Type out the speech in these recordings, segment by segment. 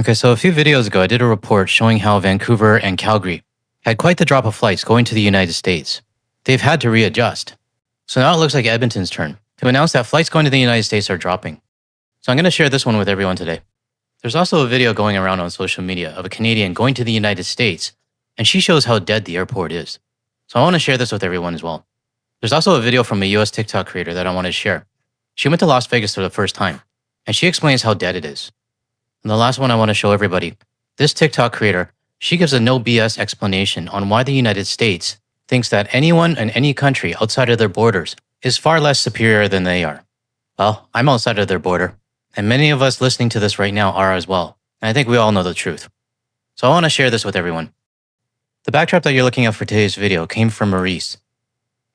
Okay, so a few videos ago, I did a report showing how Vancouver and Calgary had quite the drop of flights going to the United States. They've had to readjust. So now it looks like Edmonton's turn to announce that flights going to the United States are dropping. So I'm going to share this one with everyone today. There's also a video going around on social media of a Canadian going to the United States, and she shows how dead the airport is. So I want to share this with everyone as well. There's also a video from a US TikTok creator that I want to share. She went to Las Vegas for the first time, and she explains how dead it is. And the last one I want to show everybody, this TikTok creator, she gives a no BS explanation on why the United States thinks that anyone in any country outside of their borders is far less superior than they are. Well, I'm outside of their border, and many of us listening to this right now are as well. And I think we all know the truth. So I want to share this with everyone. The backdrop that you're looking at for today's video came from Maurice,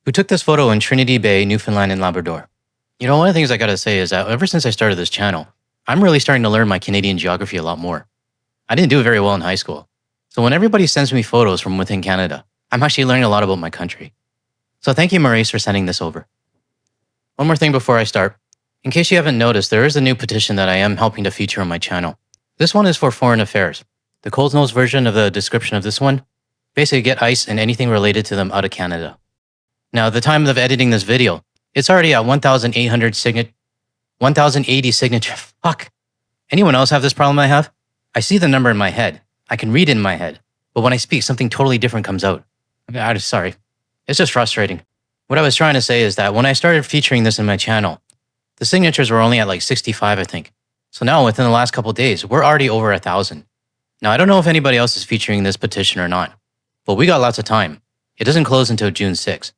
who took this photo in Trinity Bay, Newfoundland and Labrador. You know, one of the things I gotta say is that ever since I started this channel, I'm really starting to learn my Canadian geography a lot more. I didn't do very well in high school. So when everybody sends me photos from within Canada, I'm actually learning a lot about my country. So thank you, Maurice, for sending this over. One more thing before I start. In case you haven't noticed, there is a new petition that I am helping to feature on my channel. This one is for foreign affairs. The Cold Nose version of the description of this one, basically get ICE and anything related to them out of Canada. Now, at the time of editing this video, it's already at 1,080 signature. Fuck. Anyone else have this problem I have? I see the number in my head. I can read it in my head. But when I speak, something totally different comes out. I'm sorry. It's just frustrating. What I was trying to say is that when I started featuring this in my channel, the signatures were only at like 65, I think. So now within the last couple of days, we're already over 1,000. Now, I don't know if anybody else is featuring this petition or not, but we got lots of time. It doesn't close until June 6th.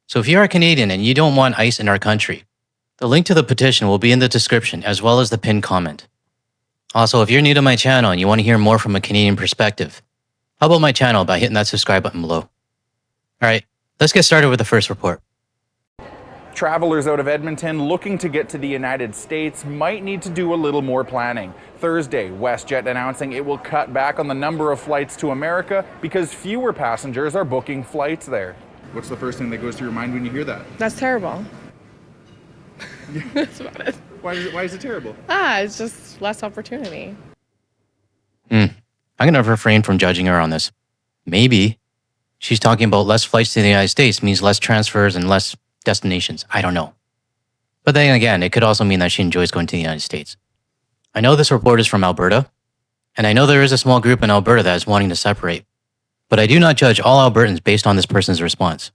So if you're a Canadian and you don't want ICE in our country, the link to the petition will be in the description as well as the pinned comment. Also, if you're new to my channel and you want to hear more from a Canadian perspective, help out my channel by hitting that subscribe button below. All right, let's get started with the first report. Travelers out of Edmonton looking to get to the United States might need to do a little more planning. Thursday, WestJet announcing it will cut back on the number of flights to America because fewer passengers are booking flights there. What's the first thing that goes through your mind when you hear that? That's terrible. That's about it. Why is it terrible? It's just less opportunity. I'm going to refrain from judging her on this. Maybe she's talking about less flights to the United States means less transfers and less destinations. I don't know. But then again, it could also mean that she enjoys going to the United States. I know this report is from Alberta, and I know there is a small group in Alberta that is wanting to separate. But I do not judge all Albertans based on this person's response.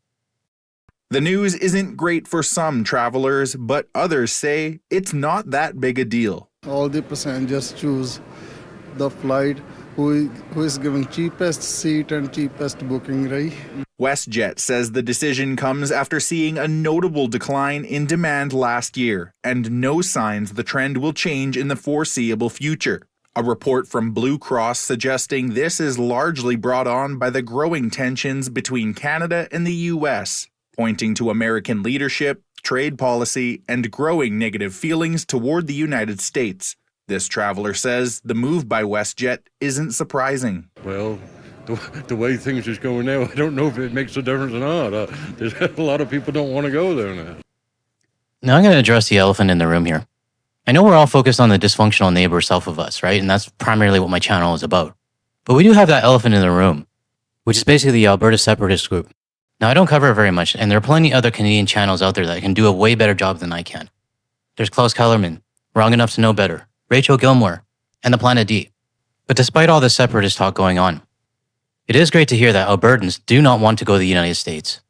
The news isn't great for some travelers, but others say it's not that big a deal. All the passengers choose the flight who is given cheapest seat and cheapest booking, right? WestJet says the decision comes after seeing a notable decline in demand last year and no signs the trend will change in the foreseeable future. A report from Blue Cross suggesting this is largely brought on by the growing tensions between Canada and the US, pointing to American leadership, trade policy, and growing negative feelings toward the United States. This traveler says the move by WestJet isn't surprising. Well, the way things is going now, I don't know if it makes a difference or not. There's a lot of people don't want to go there now. Now I'm going to address the elephant in the room here. I know we're all focused on the dysfunctional neighbor south of us, right? And that's primarily what my channel is about. But we do have that elephant in the room, which is basically the Alberta Separatist group. Now, I don't cover it very much, and there are plenty other Canadian channels out there that can do a way better job than I can. There's Klaus Kellerman, Wrong Enough to Know Better, Rachel Gilmore, and the Planet D. But despite all this separatist talk going on, it is great to hear that Albertans do not want to go to the United States.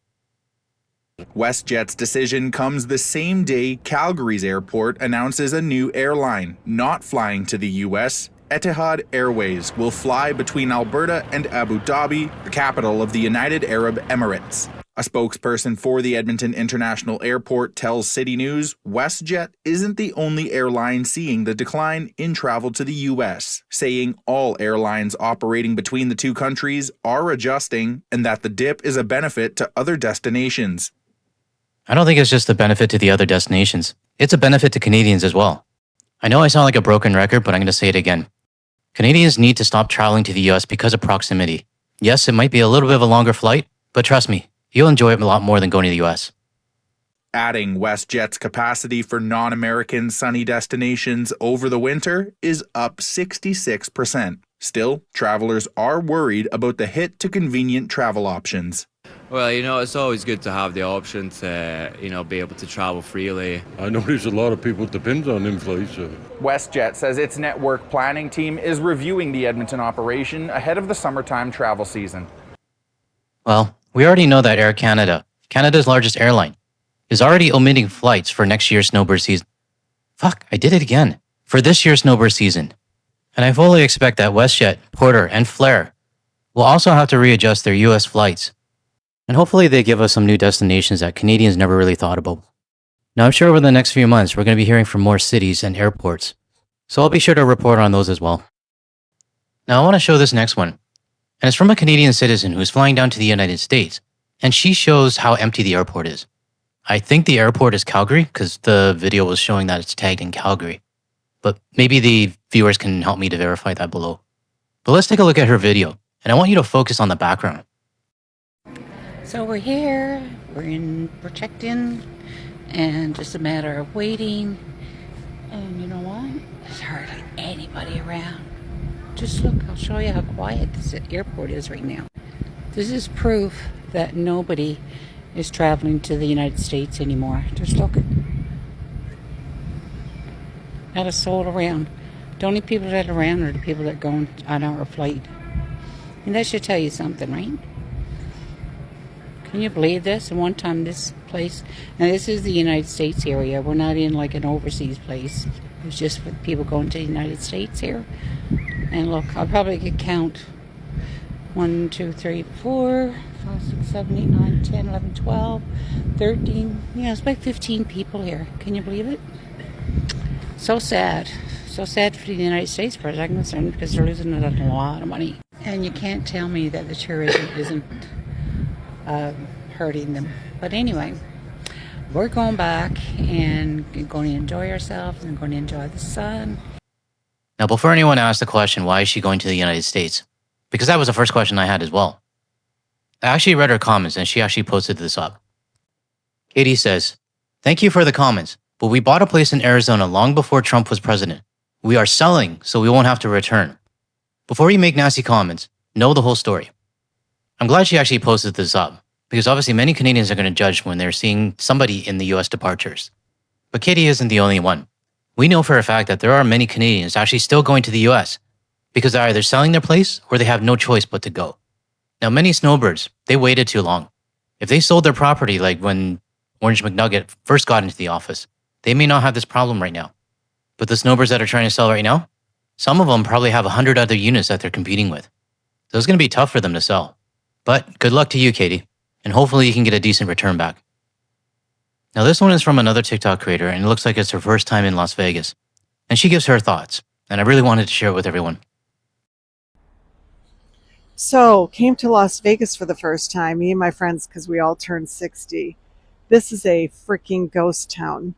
WestJet's decision comes the same day Calgary's airport announces a new airline not flying to the US. Etihad Airways will fly between Alberta and Abu Dhabi, the capital of the United Arab Emirates. A spokesperson for the Edmonton International Airport tells City News WestJet isn't the only airline seeing the decline in travel to the US, saying all airlines operating between the two countries are adjusting and that the dip is a benefit to other destinations. I don't think it's just a benefit to the other destinations. It's a benefit to Canadians as well. I know I sound like a broken record, but I'm going to say it again. Canadians need to stop traveling to the US because of proximity. Yes, it might be a little bit of a longer flight, but trust me, you'll enjoy it a lot more than going to the US. Adding WestJet's capacity for non-American sunny destinations over the winter is up 66%. Still, travelers are worried about the hit to convenient travel options. Well, it's always good to have the option to, be able to travel freely. I notice a lot of people depend on them flights. WestJet says its network planning team is reviewing the Edmonton operation ahead of the summertime travel season. Well, we already know that Air Canada, Canada's largest airline, is already omitting flights for next year's snowbird season. Fuck, I did it again. For this year's snowbird season. And I fully expect that WestJet, Porter, and Flair will also have to readjust their US flights. And hopefully they give us some new destinations that Canadians never really thought about. Now I'm sure over the next few months we're going to be hearing from more cities and airports. So I'll be sure to report on those as well. Now I want to show this next one. And it's from a Canadian citizen who's flying down to the United States. And she shows how empty the airport is. I think the airport is Calgary because the video was showing that it's tagged in Calgary. But maybe the viewers can help me to verify that below. But let's take a look at her video. And I want you to focus on the background. So we're here, we're checked in, and just a matter of waiting. And you know what? There's hardly anybody around. Just look, I'll show you how quiet this airport is right now. This is proof that nobody is traveling to the United States anymore. Just look. Not a soul around. The only people that are around are the people that are going on our flight. And that should tell you something, right? Can you believe this? And one time this place, and this is the United States area. We're not in like an overseas place. It's just for people going to the United States here. And look, I'll probably could count 1, 2, 3, 4, 5, 6, 7, 8, 9, 10, 11, 12, 13. Yeah, it's about 15 people here. Can you believe it? So sad. So sad for the United States, as far as I'm concerned, because they're losing a lot of money. And you can't tell me that the tourism isn't hurting them. But anyway, we're going back and going to enjoy ourselves and going to enjoy the sun. Now, before anyone asks the question, why is she going to the United States? Because that was the first question I had as well. I actually read her comments and she actually posted this up. Katie says, "Thank you for the comments, but we bought a place in Arizona long before Trump was president. We are selling so we won't have to return. Before you make nasty comments, know the whole story." I'm glad she actually posted this up, because obviously many Canadians are going to judge when they're seeing somebody in the US departures. But Katie isn't the only one. We know for a fact that there are many Canadians actually still going to the US because they're either selling their place or they have no choice but to go. Now, many snowbirds, they waited too long. If they sold their property like when Orange McNugget first got into the office, they may not have this problem right now. But the snowbirds that are trying to sell right now, some of them probably have 100 other units that they're competing with. So it's going to be tough for them to sell. But good luck to you, Katie, and hopefully you can get a decent return back. Now this one is from another TikTok creator, and it looks like it's her first time in Las Vegas. And she gives her thoughts, and I really wanted to share it with everyone. So, came to Las Vegas for the first time, me and my friends, because we all turned 60. This is a freaking ghost town.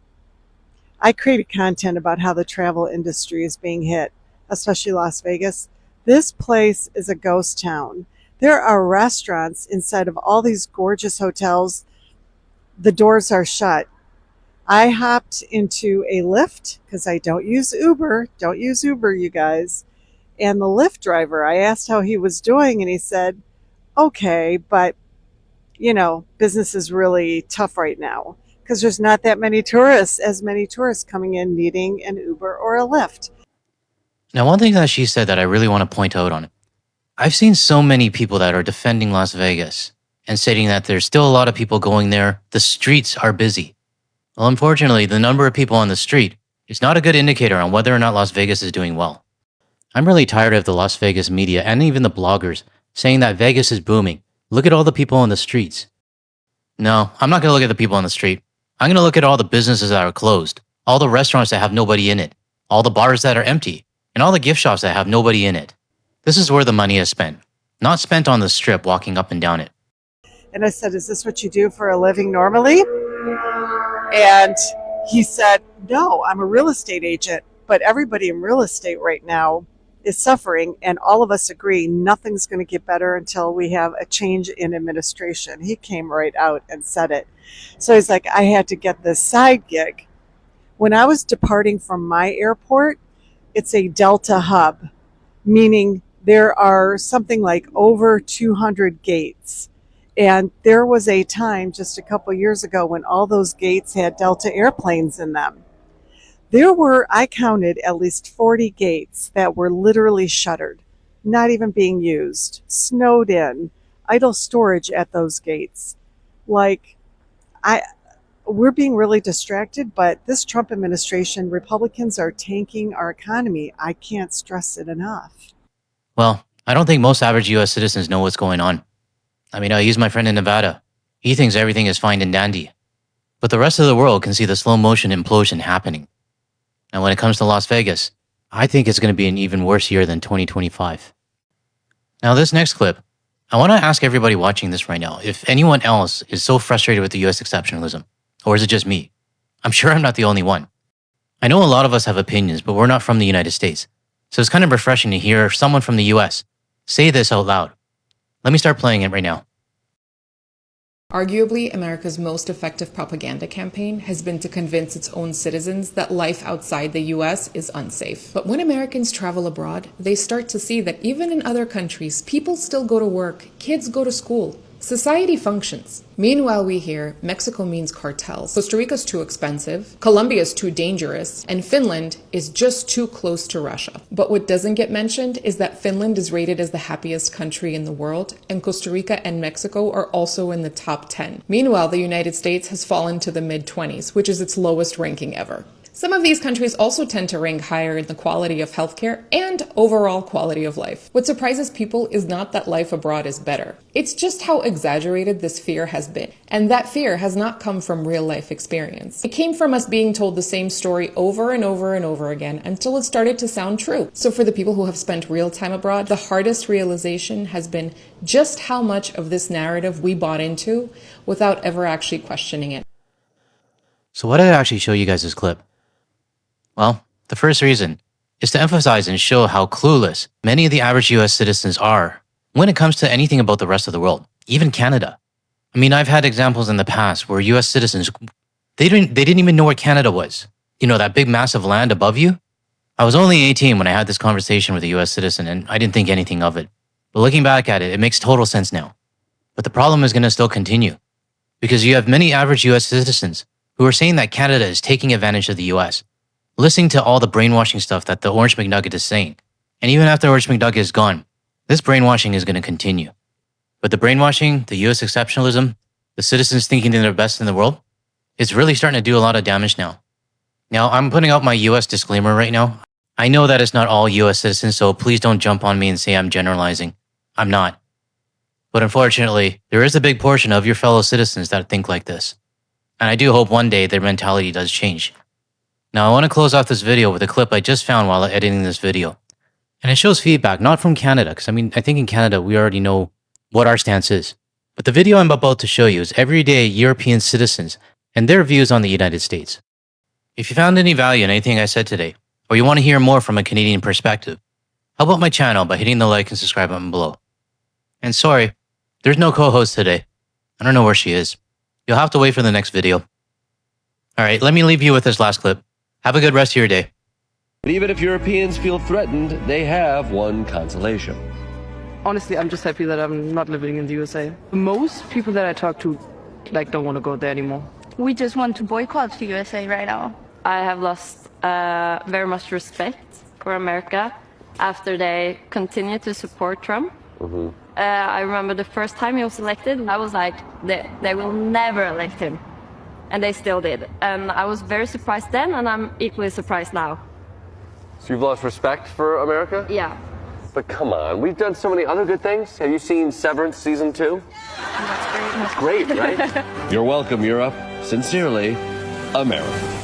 I created content about how the travel industry is being hit, especially Las Vegas. This place is a ghost town. There are restaurants inside of all these gorgeous hotels. The doors are shut. I hopped into a Lyft because I don't use Uber. Don't use Uber, you guys. And the Lyft driver, I asked how he was doing, and he said, okay, but, business is really tough right now because there's not that many tourists, coming in needing an Uber or a Lyft. Now, one thing that she said that I really want to point out on it, I've seen so many people that are defending Las Vegas and stating that there's still a lot of people going there. The streets are busy. Well, unfortunately, the number of people on the street is not a good indicator on whether or not Las Vegas is doing well. I'm really tired of the Las Vegas media and even the bloggers saying that Vegas is booming. Look at all the people on the streets. No, I'm not going to look at the people on the street. I'm going to look at all the businesses that are closed, all the restaurants that have nobody in it, all the bars that are empty, and all the gift shops that have nobody in it. This is where the money is spent, not spent on the strip walking up and down it. And I said, is this what you do for a living normally? And he said, no, I'm a real estate agent, but everybody in real estate right now is suffering, and all of us agree nothing's going to get better until we have a change in administration. He came right out and said it. So he's like, I had to get this side gig. When I was departing from my airport, it's a Delta hub, meaning there are something like over 200 gates. And there was a time just a couple years ago when all those gates had Delta airplanes in them. There were, I counted, at least 40 gates that were literally shuttered, not even being used, snowed in, idle storage at those gates. Like, we're being really distracted, but this Trump administration, Republicans are tanking our economy. I can't stress it enough. Well, I don't think most average US citizens know what's going on. I mean, I use my friend in Nevada. He thinks everything is fine and dandy. But the rest of the world can see the slow motion implosion happening. And when it comes to Las Vegas, I think it's going to be an even worse year than 2025. Now, this next clip, I want to ask everybody watching this right now if anyone else is so frustrated with the US exceptionalism, or is it just me? I'm sure I'm not the only one. I know a lot of us have opinions, but we're not from the United States. So it's kind of refreshing to hear someone from the US say this out loud. Let me start playing it right now. Arguably, America's most effective propaganda campaign has been to convince its own citizens that life outside the US is unsafe. But when Americans travel abroad, they start to see that even in other countries, people still go to work, kids go to school, society functions. Meanwhile, we hear Mexico means cartels, Costa Rica's too expensive, Colombia's too dangerous, and Finland is just too close to Russia. But what doesn't get mentioned is that Finland is rated as the happiest country in the world, and Costa Rica and Mexico are also in the top 10. Meanwhile, the United States has fallen to the mid-20s, which is its lowest ranking ever. Some of these countries also tend to rank higher in the quality of healthcare and overall quality of life. What surprises people is not that life abroad is better. It's just how exaggerated this fear has been. And that fear has not come from real life experience. It came from us being told the same story over and over and over again until it started to sound true. So for the people who have spent real time abroad, the hardest realization has been just how much of this narrative we bought into without ever actually questioning it. So why did I actually show you guys this clip? Well, the first reason is to emphasize and show how clueless many of the average US citizens are when it comes to anything about the rest of the world, even Canada. I mean, I've had examples in the past where US citizens, they didn't even know where Canada was. You know, that big massive land above you? I was only 18 when I had this conversation with a US citizen and I didn't think anything of it. But looking back at it, it makes total sense now. But the problem is going to still continue because you have many average US citizens who are saying that Canada is taking advantage of the US, listening to all the brainwashing stuff that the Orange McNugget is saying. And even after Orange McNugget is gone, this brainwashing is going to continue. But the brainwashing, the US exceptionalism, the citizens thinking they're the best in the world, it's really starting to do a lot of damage now. Now, I'm putting out my US disclaimer right now. I know that it's not all US citizens, so please don't jump on me and say I'm generalizing. I'm not. But unfortunately, there is a big portion of your fellow citizens that think like this. And I do hope one day their mentality does change. Now, I want to close off this video with a clip I just found while editing this video. And it shows feedback, not from Canada, because I think in Canada, we already know what our stance is. But the video I'm about to show you is everyday European citizens and their views on the United States. If you found any value in anything I said today, or you want to hear more from a Canadian perspective, help out my channel by hitting the like and subscribe button below. And sorry, there's no co-host today. I don't know where she is. You'll have to wait for the next video. Alright, let me leave you with this last clip. Have a good rest of your day. But even if Europeans feel threatened, they have one consolation. Honestly, I'm just happy that I'm not living in the USA. Most people that I talk to, don't want to go there anymore. We just want to boycott the USA right now. I have lost very much respect for America after they continue to support Trump. Mm-hmm. I remember the first time he was elected, I was like, they will never elect him. And they still did. And I was very surprised then, and I'm equally surprised now. So you've lost respect for America? Yeah. But come on, we've done so many other good things. Have you seen Severance Season 2? That's great. That's great, right? You're welcome, Europe. Sincerely, America.